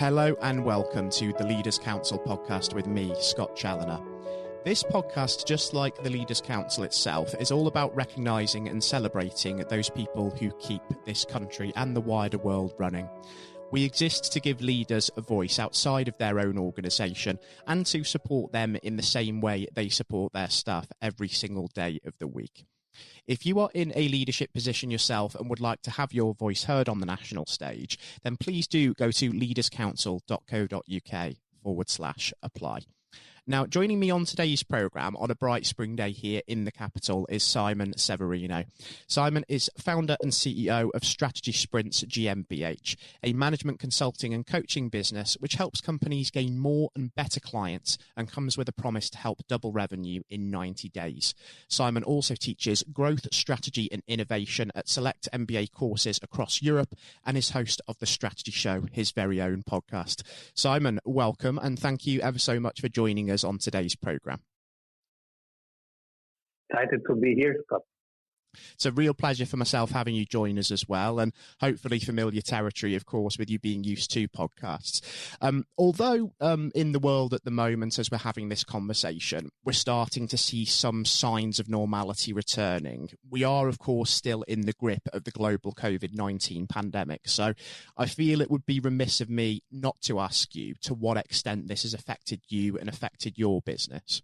Hello and welcome to the Leaders Council podcast with me, Scott Challoner. This podcast, just like the Leaders Council itself, is all about recognising and celebrating those people who keep this country and the wider world running. We exist to give leaders a voice outside of their own organisation and to support them in the same way they support their staff every single day of the week. If you are in a leadership position yourself and would like to have your voice heard on the national stage, then please do go to leaderscouncil.co.uk/apply. Now, joining me on today's programme on a bright spring day here in the capital is Simon Severino. Simon is founder and CEO of Strategy Sprints GmbH, a management consulting and coaching business which helps companies gain more and better clients and comes with a promise to help double revenue in 90 days. Simon also teaches growth, strategy and innovation at select MBA courses across Europe and is host of The Strategy Show, his very own podcast. Simon, welcome and thank you ever so much for joining us on today's programme. Excited to be here, Scott. It's a real pleasure for myself having you join us as well, and hopefully familiar territory, of course, with you being used to podcasts. Although in the world at the moment, as we're having this conversation, we're starting to see some signs of normality returning. We are, of course, still in the grip of the global COVID-19 pandemic. So I feel it would be remiss of me not to ask you to what extent this has affected you and affected your business.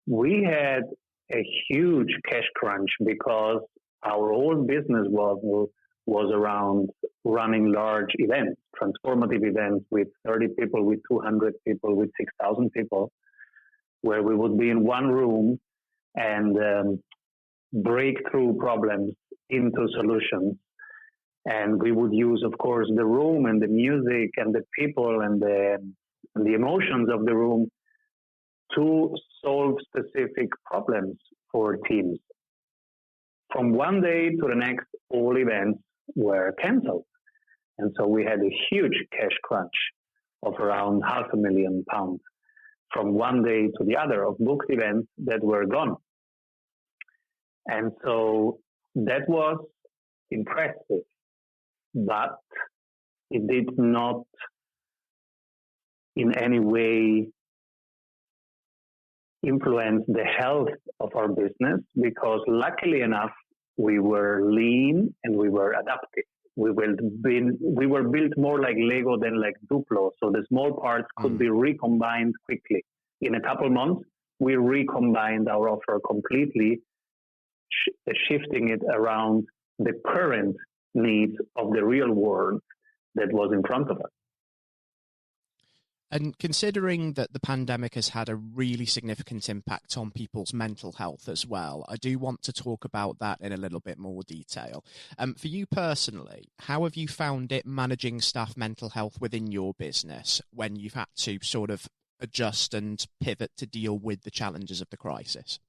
We had a huge cash crunch because our whole business was around running large events, transformative events with 30 people, with 200 people, with 6,000 people, where we would be in one room and break through problems into solutions. And we would use, of course, the room and the music and the people and the emotions of the room to solve specific problems for teams. From one day to the next, all events were cancelled. And so we had a huge cash crunch of around £500,000 from one day to the other of booked events that were gone. And so that was impressive, but it did not in any way influence the health of our business, because luckily enough, we were lean and we were adaptive. We were built more like Lego than like Duplo, so the small parts could be recombined quickly. In a couple months, we recombined our offer completely, shifting it around the current needs of the real world that was in front of us. And considering that the pandemic has had a really significant impact on people's mental health as well, I do want to talk about that in a little bit more detail. For you personally, how have you found it managing staff mental health within your business when you've had to sort of adjust and pivot to deal with the challenges of the crisis?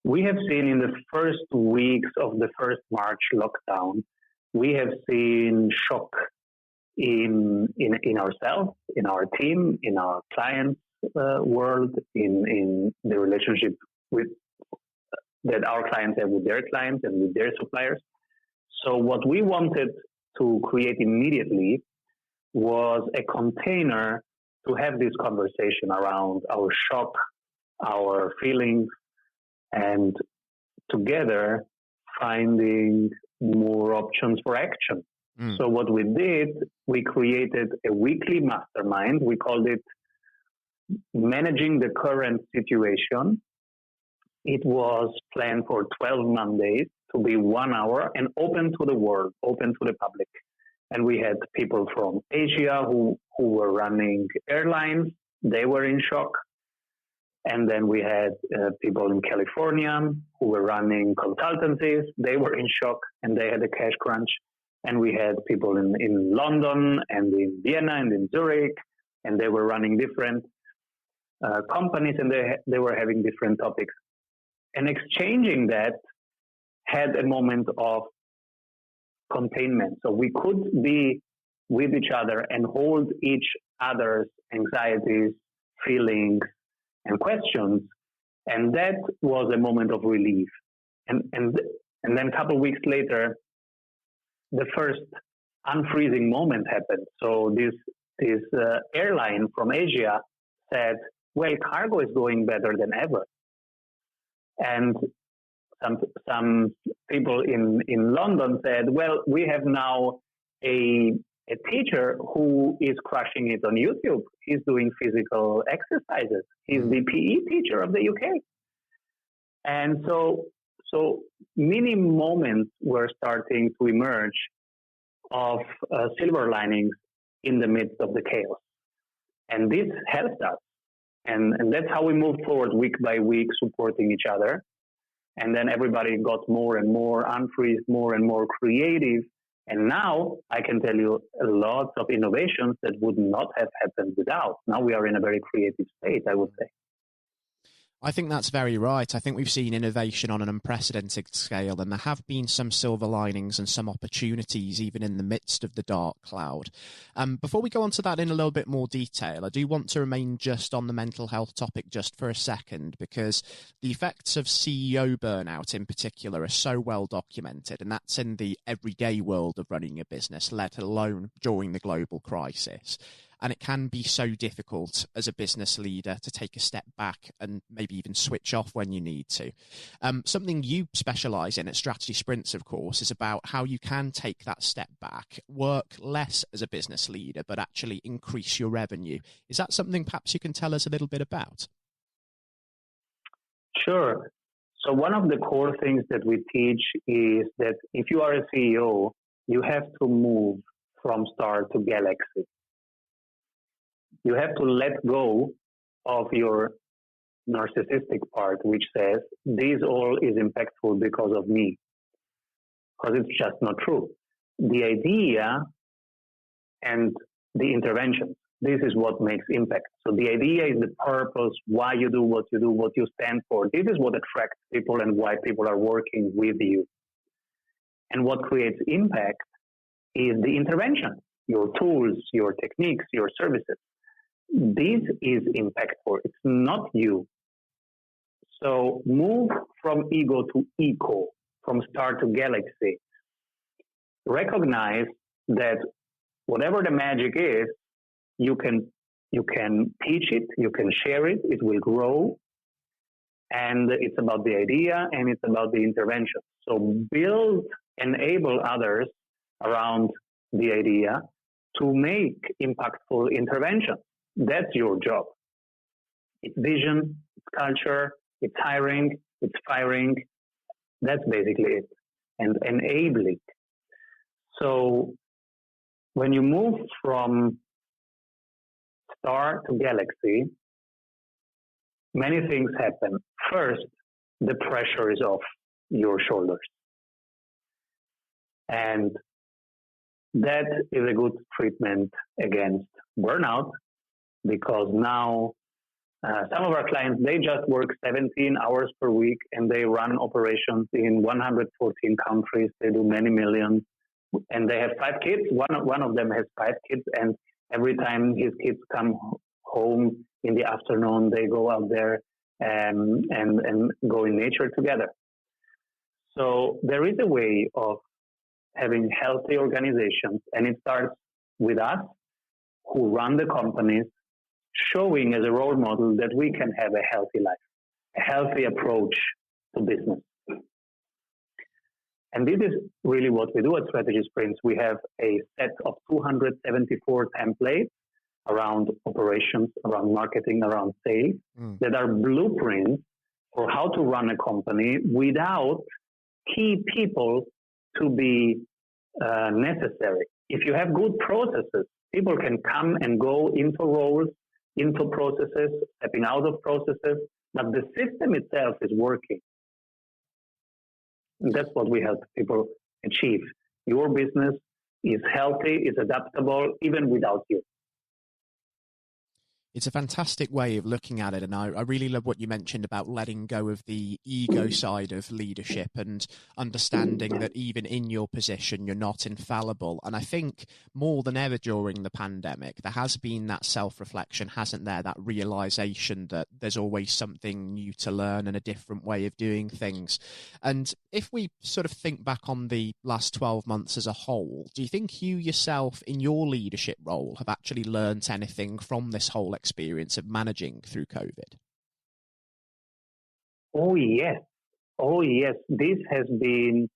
We have seen in the first weeks of the first March lockdown, we have seen shock in ourselves, in our team, in our clients' world, in the relationship that our clients have with their clients and with their suppliers. So what we wanted to create immediately was a container to have this conversation around our shock, our feelings, and together finding more options for action. So what we did, we created a weekly mastermind. We called it Managing the Current Situation. It was planned for 12 Mondays to be 1 hour and open to the world, open to the public. And we had people from Asia who were running airlines. They were in shock. And then we had people in California who were running consultancies. They were in shock and they had a cash crunch. And we had people in London and in Vienna and in Zurich, and they were running different companies and they were having different topics. And exchanging that had a moment of containment. So we could be with each other and hold each other's anxieties, feelings, and questions. And that was a moment of relief. And then a couple of weeks later, the first unfreezing moment happened. So this airline from Asia said, well, cargo is going better than ever. And some people in London said, well, we have now a teacher who is crushing it on YouTube. He's doing physical exercises. He's the PE teacher of the UK. And so many moments were starting to emerge of silver linings in the midst of the chaos. And this helped us. And that's how we moved forward week by week, supporting each other. And then everybody got more and more unfreezed, more and more creative. And now I can tell you lots of innovations that would not have happened without. Now we are in a very creative state, I would say. I think that's very right. I think we've seen innovation on an unprecedented scale, and there have been some silver linings and some opportunities even in the midst of the dark cloud. Before we go on to that in a little bit more detail, I do want to remain just on the mental health topic just for a second, because the effects of CEO burnout in particular are so well documented, and that's in the everyday world of running a business, let alone during the global crisis. And it can be so difficult as a business leader to take a step back and maybe even switch off when you need to. Something you specialize in at Strategy Sprints, of course, is about how you can take that step back, work less as a business leader, but actually increase your revenue. Is that something perhaps you can tell us a little bit about? Sure. So one of the core things that we teach is that if you are a CEO, you have to move from star to galaxy. You have to let go of your narcissistic part, which says, this all is impactful because of me. Because it's just not true. The idea and the intervention, this is what makes impact. So the idea is the purpose, why you do, what you stand for. This is what attracts people and why people are working with you. And what creates impact is the intervention, your tools, your techniques, your services. This is impactful. It's not you. So move from ego to eco, from star to galaxy. Recognize that whatever the magic is, you can teach it, you can share it, it will grow. And it's about the idea and it's about the intervention. So enable others around the idea to make impactful interventions. That's your job. It's vision, it's culture, it's hiring, it's firing. That's basically it. And enabling. So when you move from star to galaxy, many things happen. First, the pressure is off your shoulders. And that is a good treatment against burnout. Because now some of our clients, they just work 17 hours per week and they run operations in 114 countries. They do many millions and they have 5 kids. One of them has 5 kids, and every time his kids come home in the afternoon, they go out there and go in nature together. So there is a way of having healthy organizations, and it starts with us who run the companies, showing as a role model that we can have a healthy life, a healthy approach to business. And this is really what we do at Strategy Sprints. We have a set of 274 templates around operations, around marketing, around sales, that are blueprints for how to run a company without key people to be necessary. If you have good processes, people can come and go into roles, into processes, stepping out of processes, but the system itself is working. And that's what we help people achieve. Your business is healthy, is adaptable, even without you. It's a fantastic way of looking at it. And I really love what you mentioned about letting go of the ego side of leadership and understanding that even in your position, you're not infallible. And I think more than ever during the pandemic, there has been that self-reflection, hasn't there? That realization that there's always something new to learn and a different way of doing things. And if we sort of think back on the last 12 months as a whole, do you think you yourself in your leadership role have actually learned anything from this whole experience of managing through COVID? Oh, yes. Oh, yes. This has been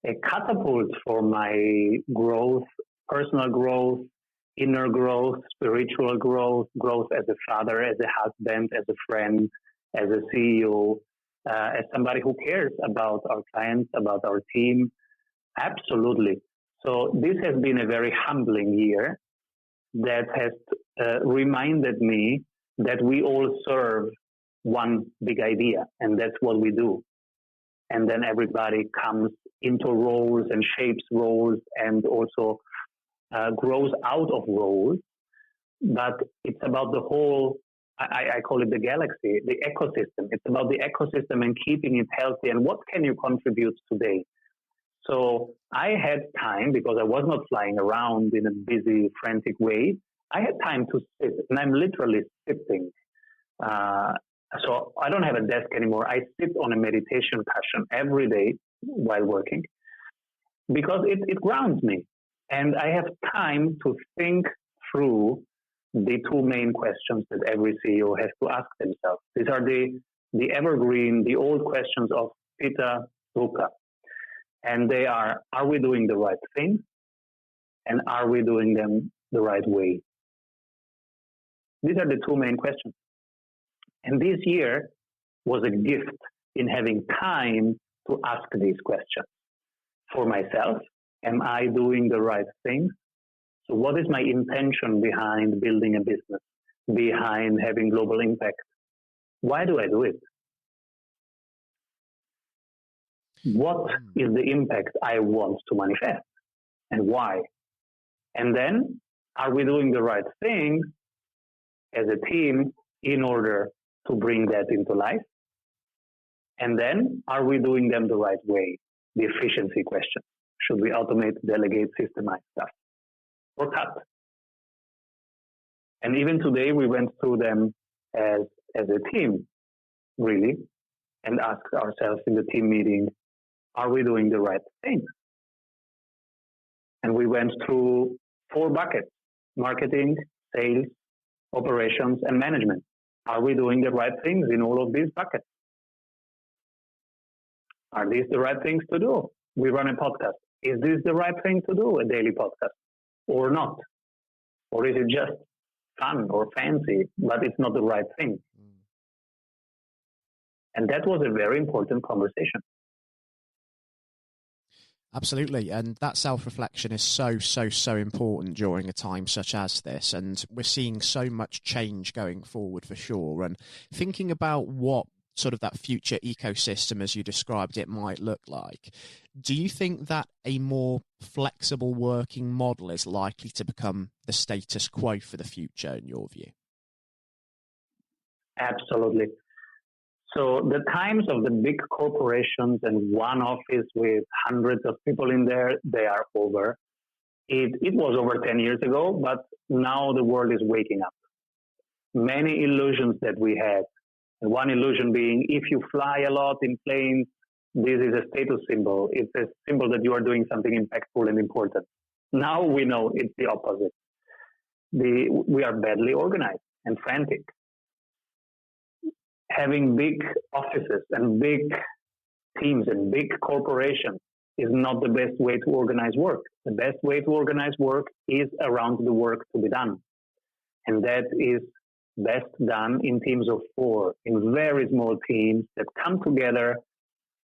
a catapult for my growth, personal growth, inner growth, spiritual growth, growth as a father, as a husband, as a friend, as a CEO, as somebody who cares about our clients, about our team. Absolutely. So this has been a very humbling year that has reminded me that we all serve one big idea, and that's what we do. And then everybody comes into roles and shapes roles and also grows out of roles. But it's about the whole, I call it the galaxy, the ecosystem. It's about the ecosystem and keeping it healthy. And what can you contribute today? So I had time, because I was not flying around in a busy, frantic way. I had time to sit, and I'm literally sitting. So I don't have a desk anymore. I sit on a meditation cushion every day while working because it grounds me. And I have time to think through the two main questions that every CEO has to ask themselves. These are the evergreen, the old questions of Peter Drucker. And they are we doing the right thing? And are we doing them the right way? These are the two main questions. And this year was a gift in having time to ask these questions. For myself, am I doing the right thing? So what is my intention behind building a business, behind having global impact? Why do I do it? What is the impact I want to manifest and why? And then, are we doing the right thing as a team in order to bring that into life? And then, are we doing them the right way? The efficiency question. Should we automate, delegate, systemize stuff? Or cut? And even today, we went through them as a team, really, and asked ourselves in the team meeting, are we doing the right thing? And we went through 4 buckets: marketing, sales, operations, and management. Are we doing the right things in all of these buckets? Are these the right things to do? We run a podcast. Is this the right thing to do, a daily podcast, or not? Or is it just fun or fancy, but it's not the right thing? And that was a very important conversation. Absolutely. And that self-reflection is so important during a time such as this. And we're seeing so much change going forward for sure. And thinking about what sort of that future ecosystem, as you described it, might look like, do you think that a more flexible working model is likely to become the status quo for the future, in your view? Absolutely. So the times of the big corporations and one office with hundreds of people in there, they are over. It was over 10 years ago, but now the world is waking up. Many illusions that we had, and one illusion being, if you fly a lot in planes, this is a status symbol. It's a symbol that you are doing something impactful and important. Now we know it's the opposite. We are badly organized and frantic. Having big offices and big teams and big corporations is not the best way to organize work. The best way to organize work is around the work to be done. And that is best done in teams of 4, in very small teams that come together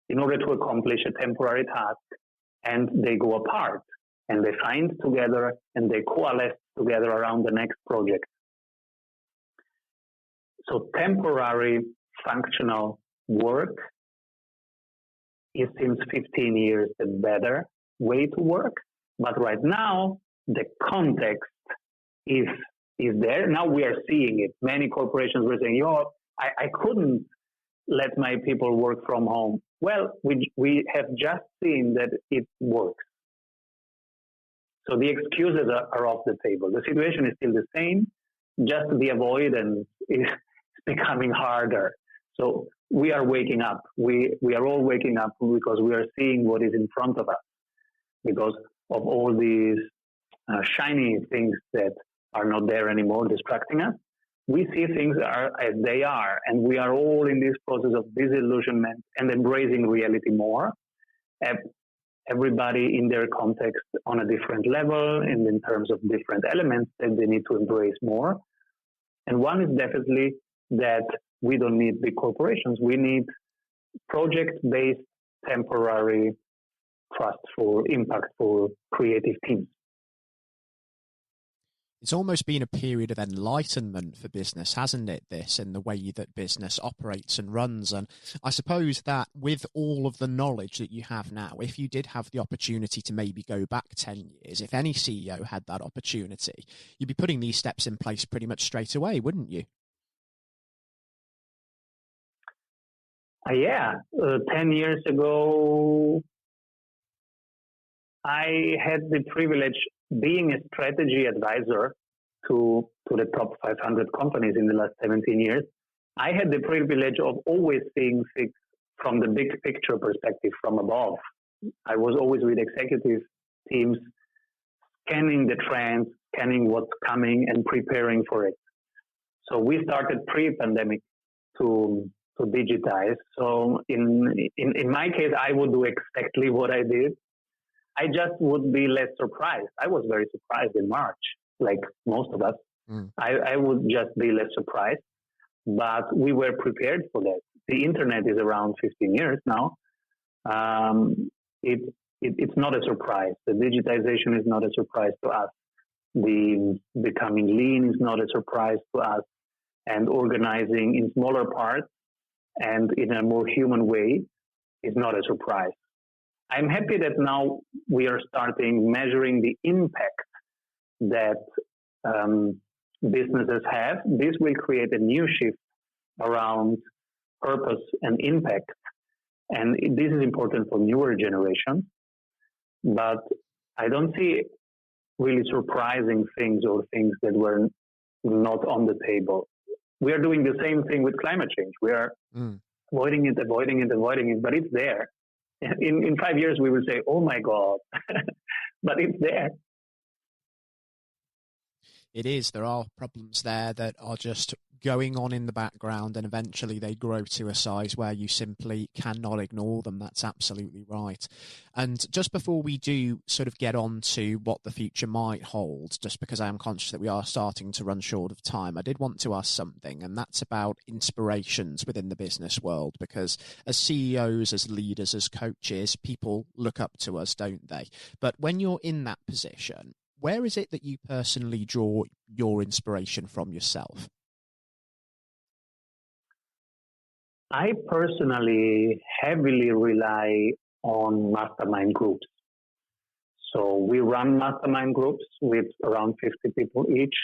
in order to accomplish a temporary task, and they go apart and they find together and they coalesce together around the next project. So temporary functional work is since 15 years a better way to work. But right now, the context is is there. Now we are seeing it. Many corporations were saying, I couldn't let my people work from home. Well, we have just seen that it works. So the excuses are off the table. The situation is still the same, just the avoidance is becoming harder. So we are waking up. We are all waking up because we are seeing what is in front of us, because of all these shiny things that are not there anymore, distracting us. We see things are as they are, and we are all in this process of disillusionment and embracing reality more. Everybody in their context on a different level and in terms of different elements that they need to embrace more. And one is definitely that we don't need big corporations. We need project-based, temporary, trustful, impactful, creative teams. It's almost been a period of enlightenment for business, hasn't it, this, in the way that business operates and runs? And I suppose that with all of the knowledge that you have now, if you did have the opportunity to maybe go back 10 years, if any CEO had that opportunity, you'd be putting these steps in place pretty much straight away, wouldn't you? 10 years ago, I had the privilege being a strategy advisor to the top 500 companies in the last 17 years. I had the privilege of always seeing things from the big picture perspective from above. I was always with executive teams, scanning the trends, scanning what's coming and preparing for it. So we started pre-pandemic to digitize. So in my case, I would do exactly what I did. I just would be less surprised. I was very surprised in March, like most of us. I would just be less surprised, but we were prepared for that. The internet is around 15 years now. It's not a surprise. The digitization is not a surprise to us. The becoming lean is not a surprise to us. And organizing in smaller parts and in a more human way is not a surprise. I'm happy that now we are starting measuring the impact that businesses have. This will create a new shift around purpose and impact. And this is important for newer generations. But I don't see really surprising things or things that were not on the table. We are doing the same thing with climate change. We are avoiding it, but it's there. In 5 years, we will say, oh my God, but it's there. It is. There are problems there that are just going on in the background, and eventually they grow to a size where you simply cannot ignore them. That's absolutely right. And just before we do sort of get on to what the future might hold, just because I am conscious that we are starting to run short of time, I did want to ask something, and that's about inspirations within the business world, because as CEOs, as leaders, as coaches, people look up to us, don't they? But when you're in that position, where is it that you personally draw your inspiration from yourself? I personally heavily rely on mastermind groups. So we run mastermind groups with around 50 people each.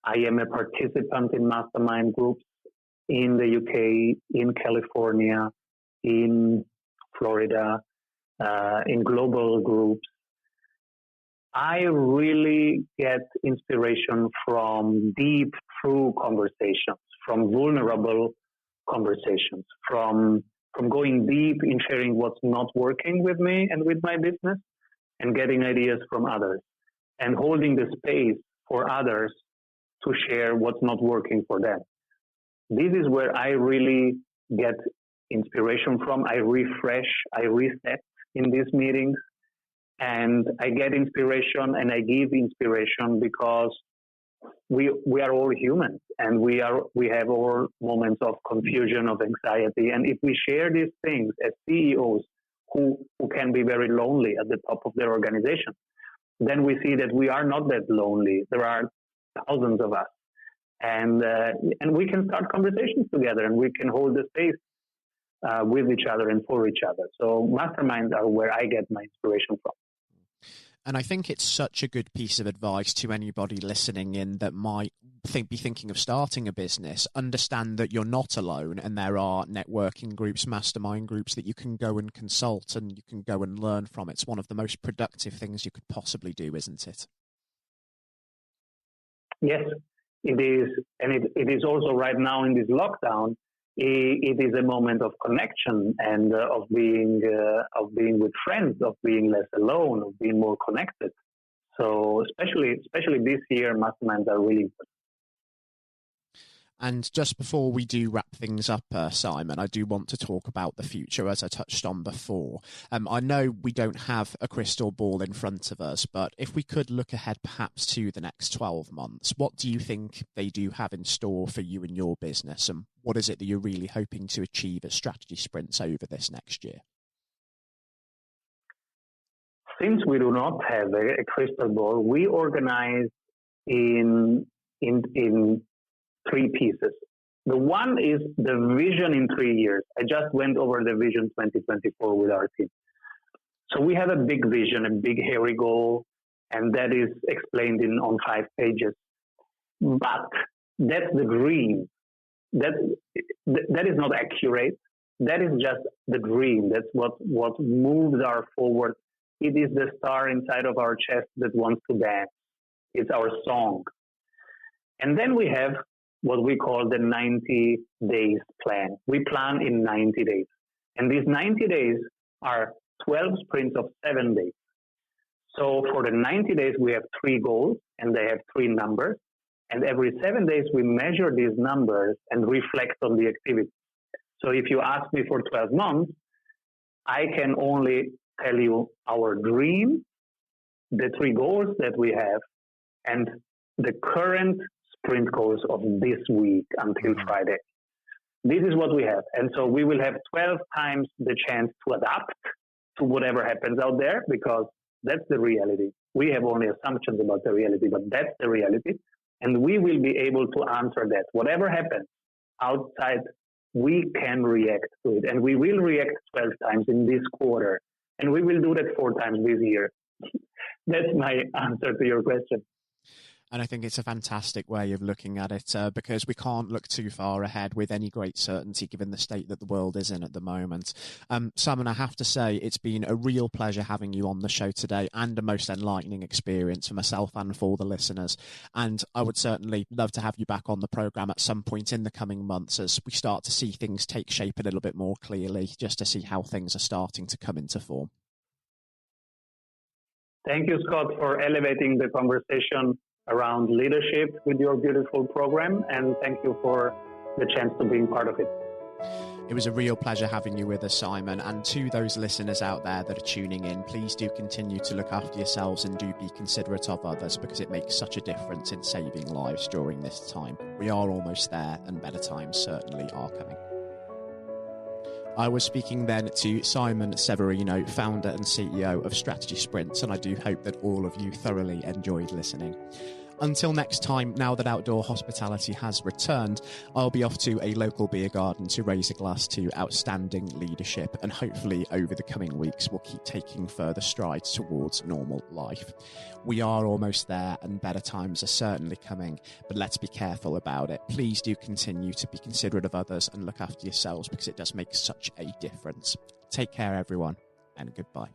I am a participant in mastermind groups in the UK, in California, in Florida, in global groups. I really get inspiration from deep, true conversations, from vulnerable conversations, from going deep in sharing what's not working with me and with my business, and getting ideas from others, and holding the space for others to share what's not working for them. This is where I really get inspiration from. I refresh, I reset in these meetings, and I get inspiration and I give inspiration because we are all humans, and we have all moments of confusion, of anxiety. And if we share these things as CEOs who can be very lonely at the top of their organization, then we see that we are not that lonely. There are thousands of us, and we can start conversations together, and we can hold the space with each other and for each other. So masterminds are where I get my inspiration from. And I think it's such a good piece of advice to anybody listening in that might be thinking of starting a business. Understand that you're not alone, and there are networking groups, mastermind groups that you can go and consult and you can go and learn from. It's one of the most productive things you could possibly do, isn't it? Yes, it is. And it is also right now in this lockdown, it is a moment of connection and of being with friends, of being less alone, of being more connected. So especially this year, masterminds are really important. And just before we do wrap things up, Simon, I do want to talk about the future, as I touched on before. I know we don't have a crystal ball in front of us, but if we could look ahead perhaps to the next 12 months, what do you think they do have in store for you and your business? And what is it that you're really hoping to achieve at Strategy Sprints over this next year? Since we do not have a crystal ball, we organize in three pieces. The one is the vision in 3 years. I just went over the vision 2024 with our team. So we have a big vision, a big hairy goal, and that is explained on 5 pages. But that's the dream. That is not accurate. That is just the dream. That's what moves our forward. It is the star inside of our chest that wants to dance. It's our song. And then we have what we call the 90 days plan. We plan in 90 days. And these 90 days are 12 sprints of 7 days. So for the 90 days, we have 3 goals and they have 3 numbers. And every 7 days, we measure these numbers and reflect on the activity. So if you ask me for 12 months, I can only tell you our dream, the 3 goals that we have, and the current sprint goals of this week until Friday. This is what we have. And so we will have 12 times the chance to adapt to whatever happens out there, because that's the reality. We have only assumptions about the reality, but that's the reality. And we will be able to answer that. Whatever happens outside, we can react to it. And we will react 12 times in this quarter. And we will do that 4 times this year. That's my answer to your question. And I think it's a fantastic way of looking at it, because we can't look too far ahead with any great certainty given the state that the world is in at the moment. Simon, I have to say it's been a real pleasure having you on the show today, and a most enlightening experience for myself and for the listeners. And I would certainly love to have you back on the programme at some point in the coming months as we start to see things take shape a little bit more clearly, just to see how things are starting to come into form. Thank you, Scott, for elevating the conversation around leadership with your beautiful program, and thank you for the chance to being part of it. It was a real pleasure having you with us, Simon, and to those listeners out there that are tuning in, please do continue to look after yourselves and do be considerate of others, because it makes such a difference in saving lives during this time. We are almost there, and better times certainly are coming. I was speaking then to Simon Severino, founder and CEO of Strategy Sprints, and I do hope that all of you thoroughly enjoyed listening. Until next time, now that outdoor hospitality has returned, I'll be off to a local beer garden to raise a glass to outstanding leadership, and hopefully over the coming weeks we'll keep taking further strides towards normal life. We are almost there, and better times are certainly coming, but let's be careful about it. Please do continue to be considerate of others and look after yourselves, because it does make such a difference. Take care, everyone, and goodbye.